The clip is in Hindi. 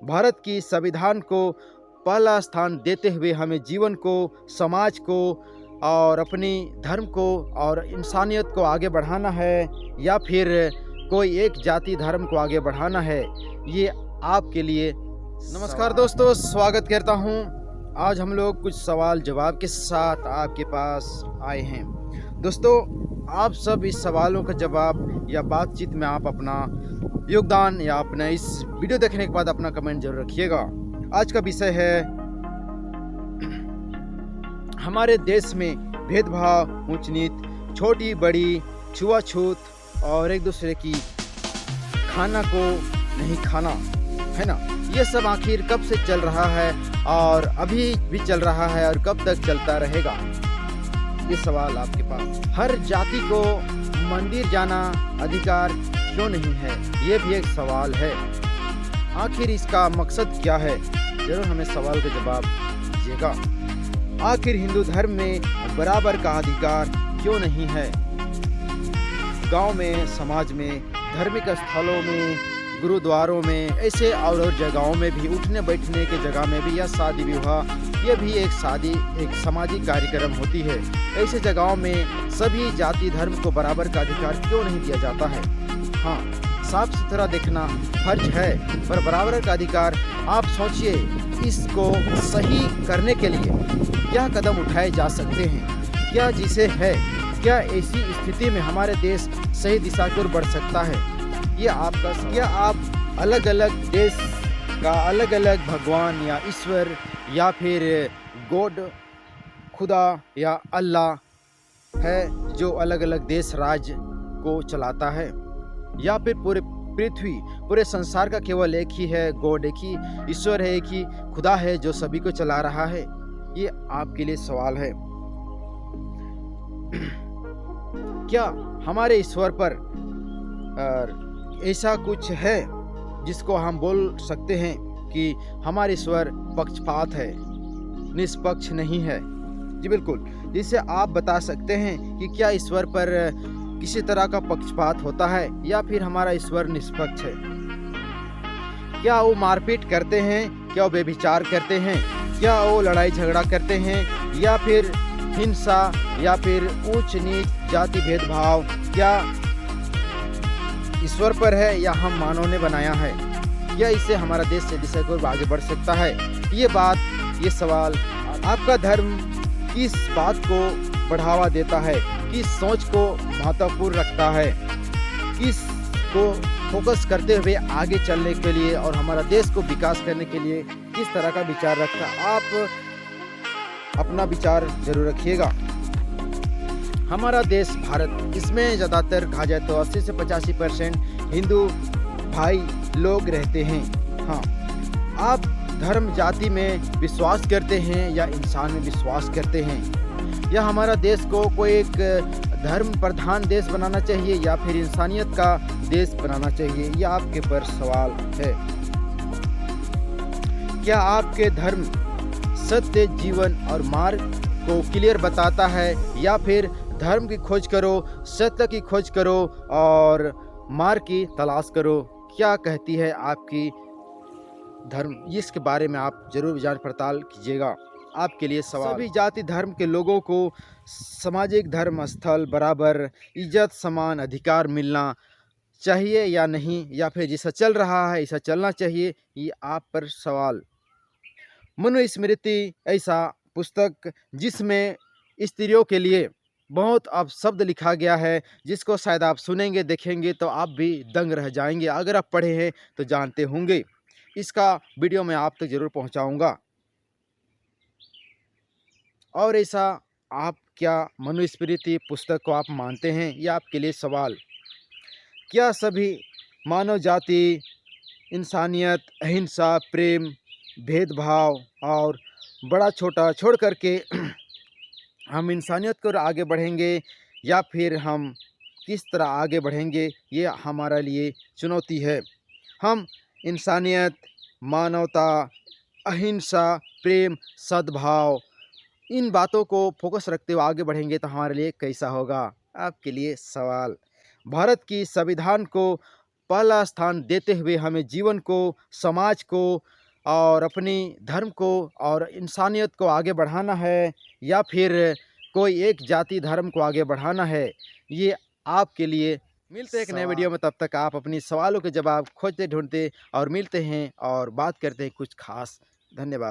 भारत की संविधान को पहला स्थान देते हुए हमें जीवन को, समाज को और अपनी धर्म को और इंसानियत को आगे बढ़ाना है या फिर कोई एक जाति धर्म को आगे बढ़ाना है, ये आपके लिए नमस्कार दोस्तों, स्वागत करता हूँ। आज हम लोग कुछ सवाल जवाब के साथ आपके पास आए हैं। दोस्तों, आप सब इस सवालों का जवाब या बातचीत में आप अपना योगदान या अपना इस वीडियो देखने के बाद अपना कमेंट जरूर रखिएगा। आज का विषय है हमारे देश में भेदभाव, ऊंच नीच, छोटी बड़ी, छुआछूत और एक दूसरे की खाना को नहीं खाना, है ना। ये सब आखिर कब से चल रहा है और अभी भी चल रहा है और कब तक चलता रहेगा, ये सवाल आपके पास। हर जाति को मंदिर जाना अधिकार क्यों नहीं है, ये भी एक सवाल है। आखिर इसका मकसद क्या है, जरूर हमें सवाल का जवाब दीजिएगा। आखिर हिंदू धर्म में बराबर का अधिकार क्यों नहीं है। गांव में, समाज में, धार्मिक स्थलों में, गुरुद्वारों में, ऐसे और जगहों में भी, उठने बैठने के जगह में भी, या शादी विवाह, यह भी एक सामाजिक कार्यक्रम होती है। ऐसे जगहों में सभी जाति धर्म को बराबर का अधिकार क्यों नहीं दिया जाता है। हाँ, साफ सुथरा देखना फर्ज है, पर बराबर का अधिकार, आप सोचिए इसको सही करने के लिए क्या कदम उठाए जा सकते हैं, क्या जिसे है, क्या ऐसी स्थिति में हमारे देश सही दिशा की ओर बढ़ सकता है, ये आपका। क्या आप अलग अलग देश का अलग अलग भगवान या ईश्वर या फिर गॉड, खुदा या अल्लाह है जो अलग अलग देश राज्य को चलाता है, या फिर पूरे पृथ्वी, पूरे संसार का केवल एक ही है गॉड, एक ही ईश्वर है, एक ही खुदा है जो सभी को चला रहा है, ये आपके लिए सवाल है। क्या हमारे ईश्वर पर ऐसा कुछ है जिसको हम बोल सकते हैं कि हमारे ईश्वर पक्षपात है, निष्पक्ष नहीं है? जी बिल्कुल। जिसे आप बता सकते हैं कि क्या ईश्वर पर किसी तरह का पक्षपात होता है या फिर हमारा ईश्वर निष्पक्ष है। क्या वो मारपीट करते हैं, क्या वो व्यभिचार करते हैं, क्या वो लड़ाई झगड़ा करते हैं, या फिर हिंसा, या फिर ऊंच नीच, जाति भेदभाव, क्या ईश्वर पर है या हम मानव ने बनाया है? क्या इससे हमारा देश से दिशा को आगे बढ़ सकता है? ये बात, ये सवाल, आपका धर्म किस बात को बढ़ावा देता है, किस सोच को महत्वपूर्ण रखता है, किस को फोकस करते हुए आगे चलने के लिए और हमारा देश को विकास करने के लिए किस तरह का विचार रखता है, आप अपना विचार जरूर रखिएगा। हमारा देश भारत, इसमें ज़्यादातर कहा जाए तो 80 से 85% हिंदू भाई लोग रहते हैं। हाँ, आप धर्म जाति में विश्वास करते हैं या इंसान में विश्वास करते हैं, या हमारा देश को कोई एक धर्म प्रधान देश बनाना चाहिए या फिर इंसानियत का देश बनाना चाहिए, ये आपके पर सवाल है। क्या आपके धर्म सत्य, जीवन और मार्ग को क्लियर बताता है, या फिर धर्म की खोज करो, सत्य की खोज करो और मार्ग की तलाश करो? क्या कहती है आपकी धर्म, इसके बारे में आप जरूर जांच पड़ताल कीजिएगा। आपके लिए सवाल। सभी जाति धर्म के लोगों को सामाजिक धर्म स्थल बराबर इज्जत, समान अधिकार मिलना चाहिए या नहीं, या फिर जैसा चल रहा है ऐसा चलना चाहिए, ये आप पर सवाल। मनुस्मृति ऐसा पुस्तक जिसमें स्त्रियों के लिए बहुत अपशब्द लिखा गया है, जिसको शायद आप सुनेंगे, देखेंगे तो आप भी दंग रह जाएंगे। अगर आप पढ़े हैं तो जानते होंगे। इसका वीडियो मैं आप तक जरूर पहुंचाऊंगा। और ऐसा आप क्या मनुस्मृति पुस्तक को आप मानते हैं, यह आपके लिए सवाल। क्या सभी मानव जाति इंसानियत, अहिंसा, प्रेम, भेदभाव और बड़ा छोटा छोड़ करके हम इंसानियत को आगे बढ़ेंगे, या फिर हम किस तरह आगे बढ़ेंगे, ये हमारा लिए चुनौती है। हम इंसानियत, मानवता, अहिंसा, प्रेम, सद्भाव, इन बातों को फोकस रखते हुए आगे बढ़ेंगे तो हमारे लिए कैसा होगा, आपके लिए सवाल। भारत की संविधान को पहला स्थान देते हुए हमें जीवन को, समाज को और अपनी धर्म को और इंसानियत को आगे बढ़ाना है, या फिर कोई एक जाति धर्म को आगे बढ़ाना है, ये आपके लिए। मिलते हैं एक नए वीडियो में, तब तक आप अपनी सवालों के जवाब खोजते ढूंढते और मिलते हैं और बात करते हैं कुछ खास। धन्यवाद।